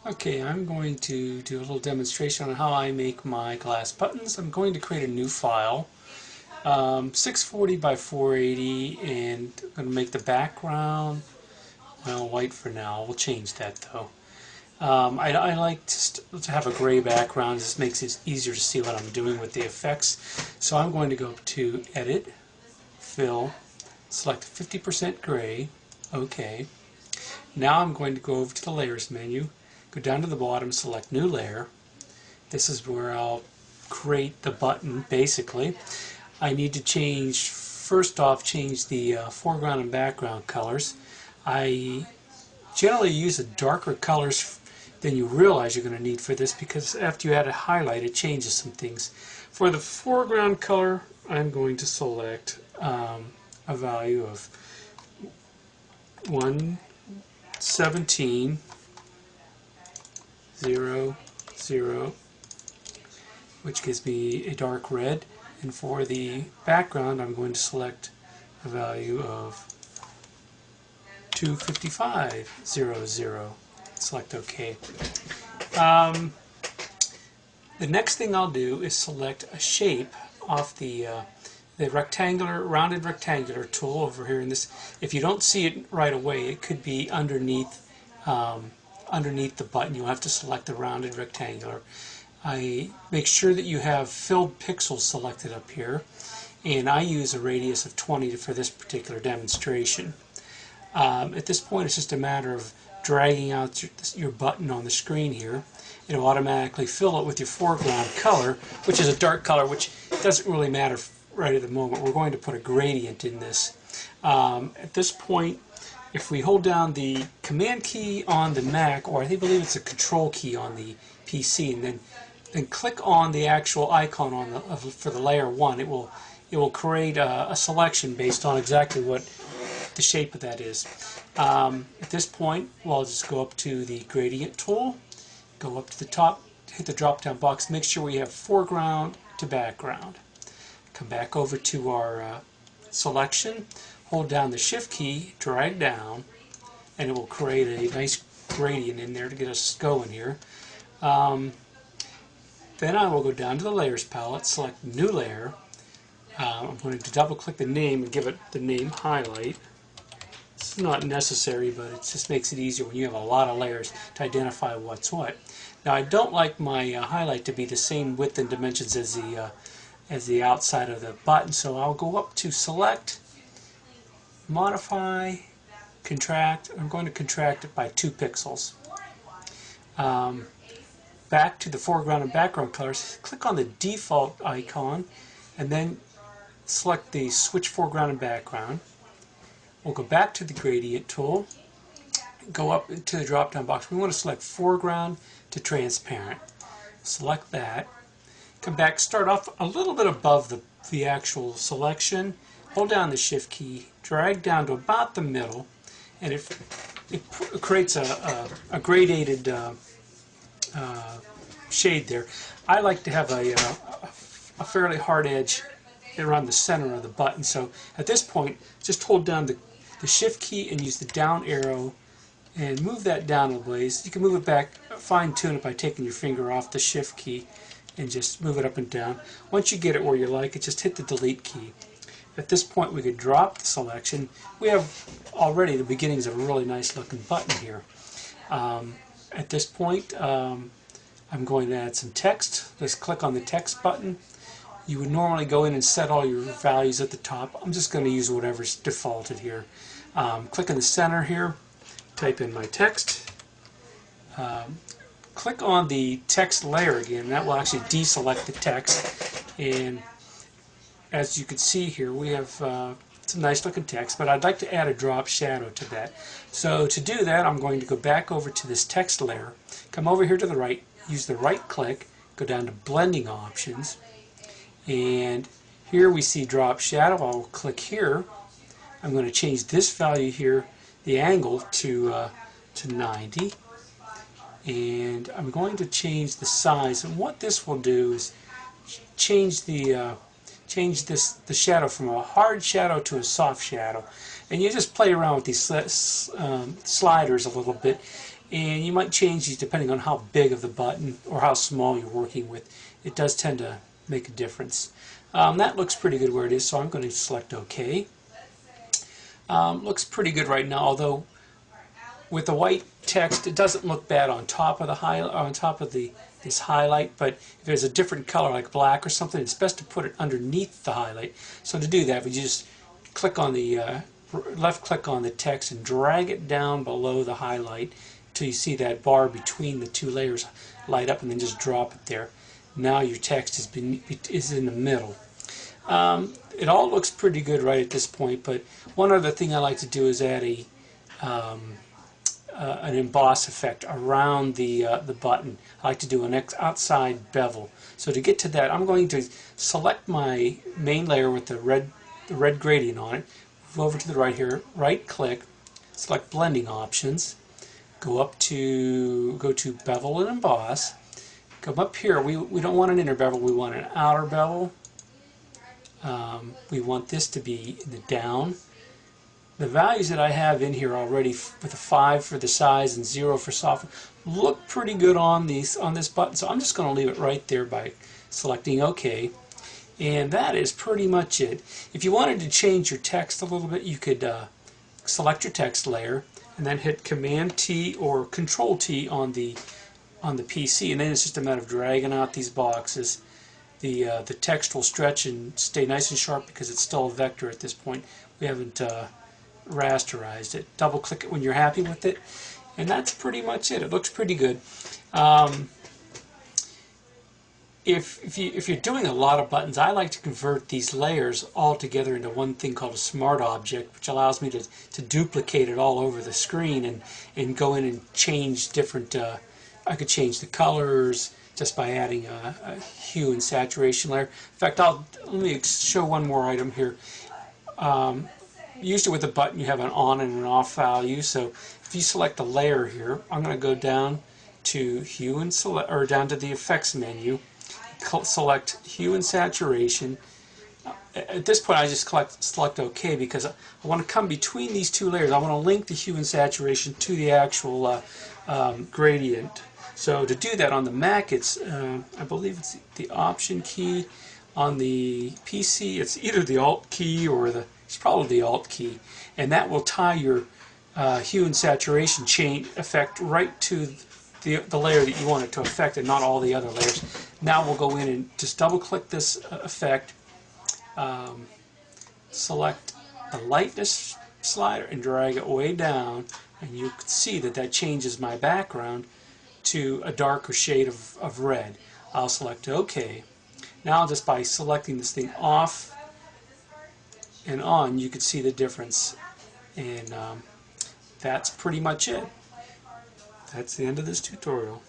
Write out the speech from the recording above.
Okay, I'm going to do a little demonstration on how I make my glass buttons. I'm going to create a new file, 640 by 480, and I'm going to make the background, well, white for now. We'll change that though. I like to have a gray background. This makes it easier to see what I'm doing with the effects. So I'm going to go to Edit, Fill, select 50% gray, OK. Now I'm going to go over to the Layers menu, go down to the bottom, select New Layer. This is where I'll create the button, basically. I need to change, first off, change the foreground and background colors. I generally use a darker colors than you realize you're going to need for this, because after you add a highlight, it changes some things. For the foreground color, I'm going to select a value of 117.00, which gives me a dark red. And for the background, I'm going to select a value of 255.00. Select OK. The next thing I'll do is select a shape off the rectangular, rounded rectangular tool over here in this. If you don't see it right away, it could be underneath the button. You'll have to select the rounded rectangular. I make sure that you have filled pixels selected up here, and I use a radius of 20 for this particular demonstration. At this point, it's just a matter of dragging out your button on the screen here. It'll automatically fill it with your foreground color, which is a dark color, which doesn't really matter right at the moment. We're going to put a gradient in this. At this point, if we hold down the Command key on the Mac, or I believe it's a Control key on the PC, and then click on the actual icon on for the layer 1, it will create a selection based on exactly what the shape of that is. At this point, I'll just go up to the gradient tool, go up to the top, hit the drop down box, make sure we have foreground to background. Come back over to our selection, hold down the Shift key, drag down, and it will create a nice gradient in there to get us going here. Then I will go down to the Layers palette, select New Layer. I'm going to double click the name and give it the name Highlight. It's not necessary, but it just makes it easier when you have a lot of layers to identify what's what. Now, I don't like my highlight to be the same width and dimensions as the outside of the button, so I'll go up to Select, Modify, Contract. I'm going to contract it by 2 pixels. Back to the foreground and background colors, click on the default icon, and then select the Switch Foreground and Background. We'll go back to the gradient tool, go up to the drop down box. We want to select foreground to transparent. Select that. Come back, start off a little bit above the actual selection. Hold down the Shift key, drag down to about the middle, and it creates a gradated shade there. I like to have a fairly hard edge around the center of the button. So at this point, just hold down the Shift key and use the down arrow and move that down a ways. You can move it back, fine tune it by taking your finger off the Shift key and just move it up and down. Once you get it where you like it, just hit the delete key. At this point, we could drop the selection. We have already the beginnings of a really nice looking button here. At this point, I'm going to add some text. Just click on the text button. You would normally go in and set all your values at the top. I'm just going to use whatever's defaulted here. Click in the center here, type in my text. Click on the text layer again. That will actually deselect the text. And as you can see here, we have some nice looking text, but I'd like to add a drop shadow to that. So to do that, I'm going to go back over to this text layer, come over here to the right, use the right click, go down to blending options, and here we see drop shadow. I'll click here. I'm going to change this value here, the angle, to 90, and I'm going to change the size. And what this will do is change the shadow from a hard shadow to a soft shadow. And you just play around with these sliders a little bit, And you might change these depending on how big of the button or how small you're working with. It does tend to make a difference. That looks pretty good where it is, so I'm going to select OK. Looks pretty good right now, although with the white text it doesn't look bad on top of the this highlight, but if there's a different color like black or something, it's best to put it underneath the highlight. So to do that, we just click on the left click on the text and drag it down below the highlight till you see that bar between the two layers light up, and then just drop it there. Now your text is in the middle. It all looks pretty good right at this point, but one other thing I like to do is add an emboss effect around the button. I like to do an outside bevel. So to get to that, I'm going to select my main layer with the red gradient on it, move over to the right here, right click, select blending options, go to bevel and emboss, come up here. We don't want an inner bevel, we want an outer bevel. We want this to be in the down. The values that I have in here already, with a 5 for the size and 0 for softness, look pretty good on this button. So I'm just going to leave it right there by selecting OK. And that is pretty much it. If you wanted to change your text a little bit, you could select your text layer and then hit Command T or Control T on the PC, and then it's just a matter of dragging out these boxes. The text will stretch and stay nice and sharp because it's still a vector at this point. We haven't rasterized it. Double click it when you're happy with it, and that's pretty much it. It looks pretty good. If you're doing a lot of buttons, I like to convert these layers all together into one thing called a smart object, which allows me to duplicate it all over the screen and go in and change different. I could change the colors just by adding a hue and saturation layer. In fact, let me show one more item here. Usually with a button you have an on and an off value, so if you select the layer here, I'm going to go down to hue and select, or down to the effects menu, select hue and saturation. At this point I just select OK because I want to come between these two layers. I want to link the hue and saturation to the actual gradient. So to do that on the Mac, it's I believe it's the Option key. On the PC, it's either the Alt key or it's probably the Alt key, and that will tie your hue and saturation chain effect right to the layer that you want it to affect, and not all the other layers. Now we'll go in and just double click this effect, select the lightness slider and drag it way down, and you can see that changes my background to a darker shade of red. I'll select OK. Now just by selecting this thing off and on, you can see the difference, and that's pretty much it. That's the end of this tutorial.